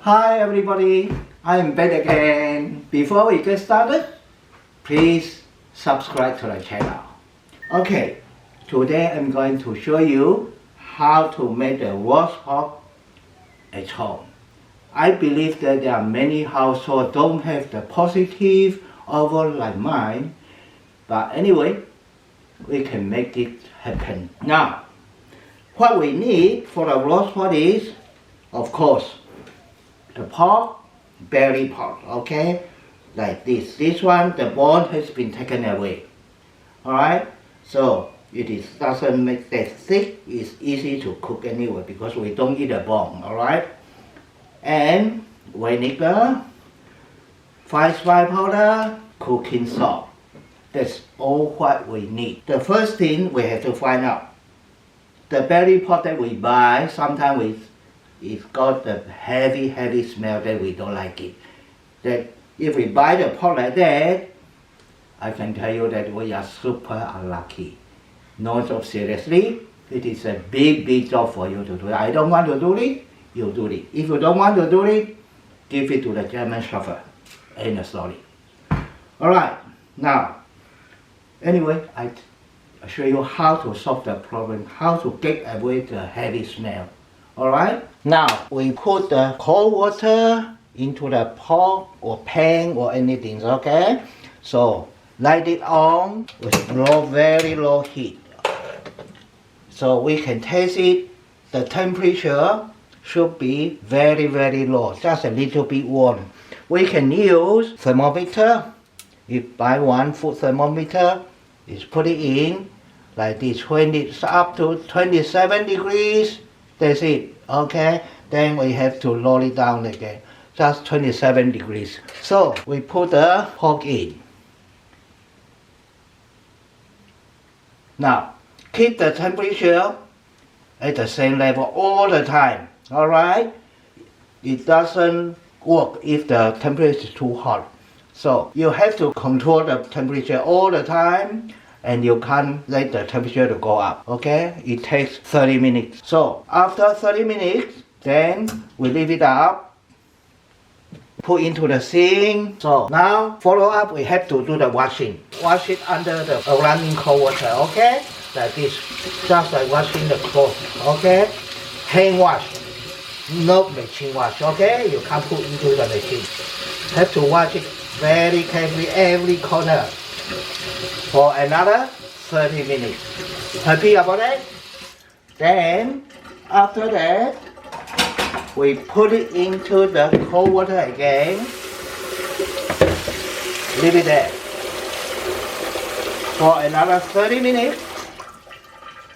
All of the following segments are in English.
Hi everybody, I am back again. Before we get started, please subscribe to the channel. Okay, today I'm going to show you how to make the roast pork at home. I believe that there are many households don't have the positive odor like mine, but anyway, we can make it happen. Now, what we need for the roast pork is, of course, the pork, belly pork, okay? Like this. This one, the bone has been taken away. Alright? So, doesn't make that thick. It's easy to cook anyway because we don't eat the bone, alright? And vinegar, fine spice powder, cooking salt. That's all what we need. The first thing we have to find out, the belly pork that we buy, sometimes it's got the heavy smell that we don't like it. That if we buy the pork like that, I can tell you that we are super unlucky. No job, seriously, it is a big job for you to do. I don't want to do it, you do it. If you don't want to do it, give it to the German Shepherd. End of story. Alright, now, anyway, I show you how to solve the problem, how to get away the heavy smell. Alright, now we put the cold water into the pot or pan or anything, okay? So light it on with very low heat. So we can taste it. The temperature should be very low, just a little bit warm. We can use thermometer. If buy one food thermometer, is put it in like this when it's up to 27 degrees. That's it, okay? Then we have to lower it down again, just 27 degrees. So we put the pork in. Now, keep the temperature at the same level all the time, alright? It doesn't work if the temperature is too hot. So you have to control the temperature all the time, and you can't let the temperature to go up, okay? It takes 30 minutes. So after 30 minutes, then we leave it up, put into the sink. So now follow up, we have to do the washing. Wash it under the running cold water, okay? Like this, just like washing the clothes, okay? Hand wash, not machine wash, okay? You can't put into the machine. Have to wash it very carefully, every corner, for another 30 minutes. Happy about that? Then, after that, we put it into the cold water again. Leave it there for another 30 minutes.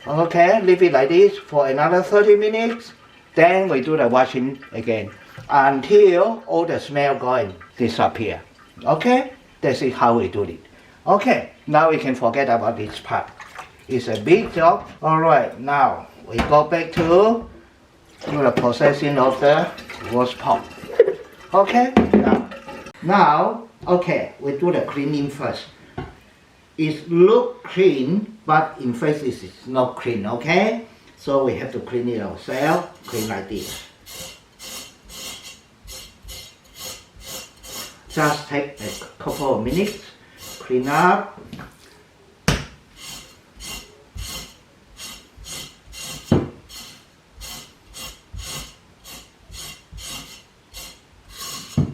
Okay, leave it like this for another 30 minutes. Then we do the washing again until all the smell going disappear. Okay, that's it how we do it. Okay, now we can forget about this part. It's a big job. Alright, now we go back to the processing of the roast pork. Okay, now, okay, we do the cleaning first. It looks clean, but in fact it is not clean, okay? So we have to clean it ourselves, clean like this. Just take a couple of minutes, clean up.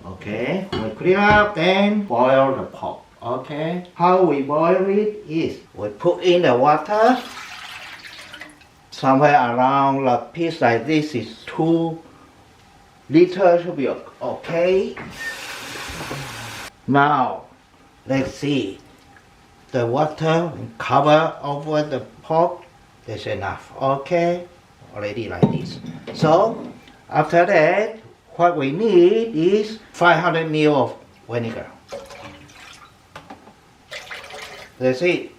Okay, we clean up, then boil the pork. Okay, how we boil it is we put in the water. Somewhere around a piece like this is 2 liters should be okay. Now, let's see. The water cover over the pork. That's enough. Okay, already like this. So, after that, what we need is 500 ml of vinegar. That's it.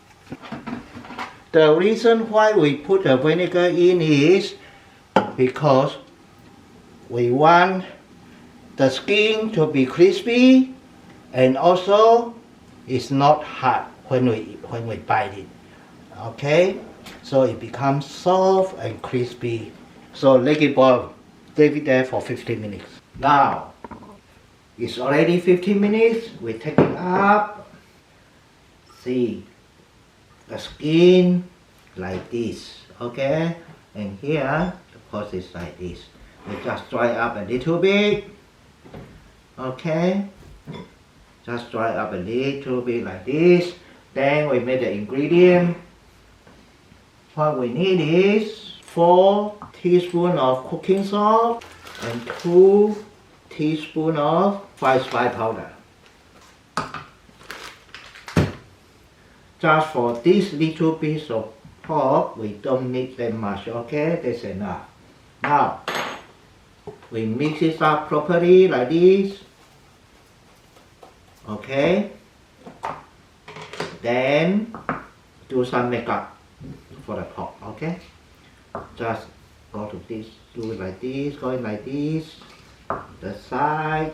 The reason why we put the vinegar in is because we want the skin to be crispy, and also it's not hard when we bite it. Okay, so it becomes soft and crispy. So let it boil. Leave it there for 15 minutes. Now, it's already 15 minutes. We take it up. See the skin like this, okay? And here, the post is like this. We just dry up a little bit, okay? Just dry up a little bit like this. Then we make the ingredient. What we need is 4 teaspoons of cooking salt and 2 teaspoons of white spice powder. Just for this little piece of pork, we don't need that much, okay? That's enough. Now, we mix it up properly like this, okay? Then, do some makeup for the pork, okay? Just go to this, do it like this, going like this, the side,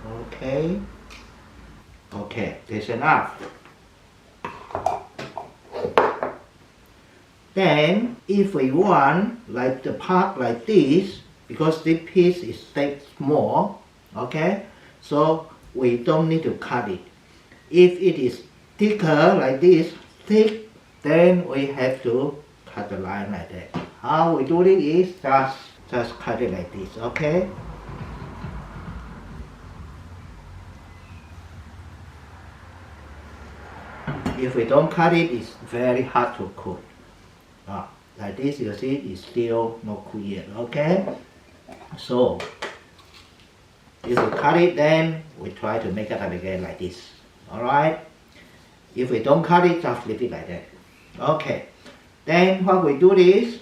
okay? Okay, that's enough. Then, if we want, like the part like this, because this piece is small, okay? So, we don't need to cut it. If it is thicker like this, thick, then we have to cut the line like that. How we do it is just cut it like this, okay? If we don't cut it, it's very hard to cook. Like this, you see, it's still not cooked yet, okay? So, if we cut it, then we try to make it up again like this, alright? If we don't cut it, just leave it like that. Okay, then what we do is,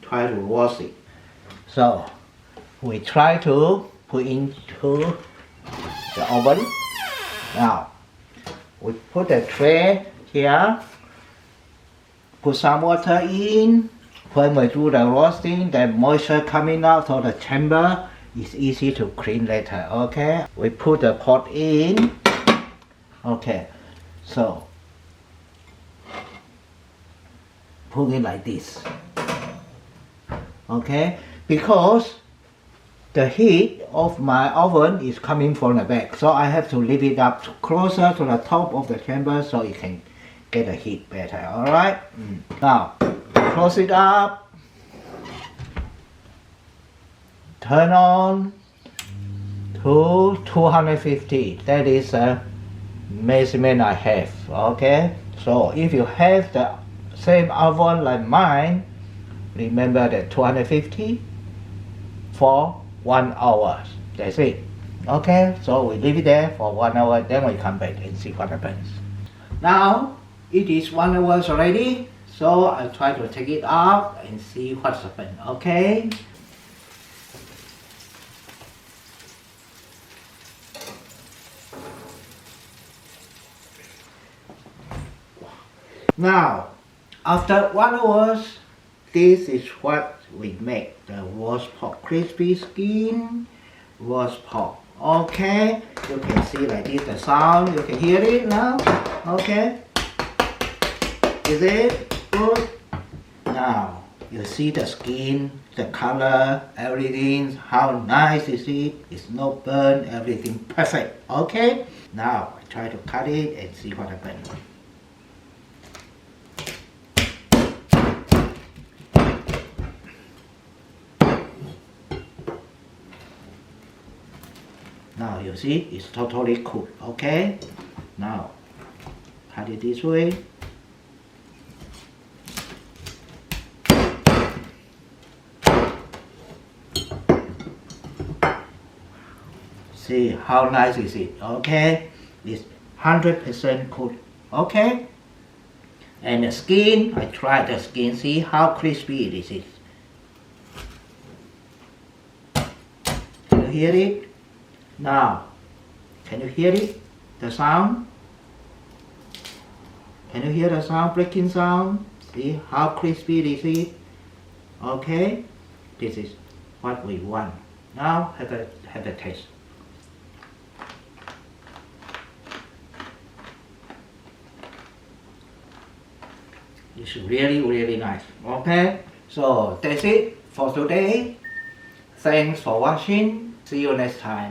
try to wash it. So, we try to put into the oven. Now, we put the tray here, put some water in. When we do the roasting, the moisture coming out of the chamber is easy to clean later, okay? We put the pot in, okay, so put it like this, okay? Because the heat of my oven is coming from the back, so I have to leave it up closer to the top of the chamber so it can get the heat better, alright? Now, close it up, turn on to 250, that is a measurement I have, okay? So if you have the same oven like mine, remember that 250 for 1 hour, that's it, okay? So we leave it there for 1 hour, then we come back and see what happens. Now, it is 1 hour already, so I'll try to take it out and see what's happened, okay? Now, after 1 hour, this is what we make, the roast pork, crispy skin roast pork, okay? You can see like this, the sound, you can hear it now, okay? Is it good? Now, you see the skin, the color, everything, how nice is it? It's no burn, everything perfect, okay? Now, I try to cut it and see what happens. Now you see, it's totally cooked, okay? Now, cut it this way. See how nice is it, okay? It's 100% cooked, okay? And the skin, I tried the skin, see how crispy it is. Can you hear it? Now, can you hear it? The sound? Can you hear the sound, breaking sound? See how crispy it is? Okay? This is what we want. Now, have a taste. It's really, really nice. Okay? So, that's it for today. Thanks for watching. See you next time.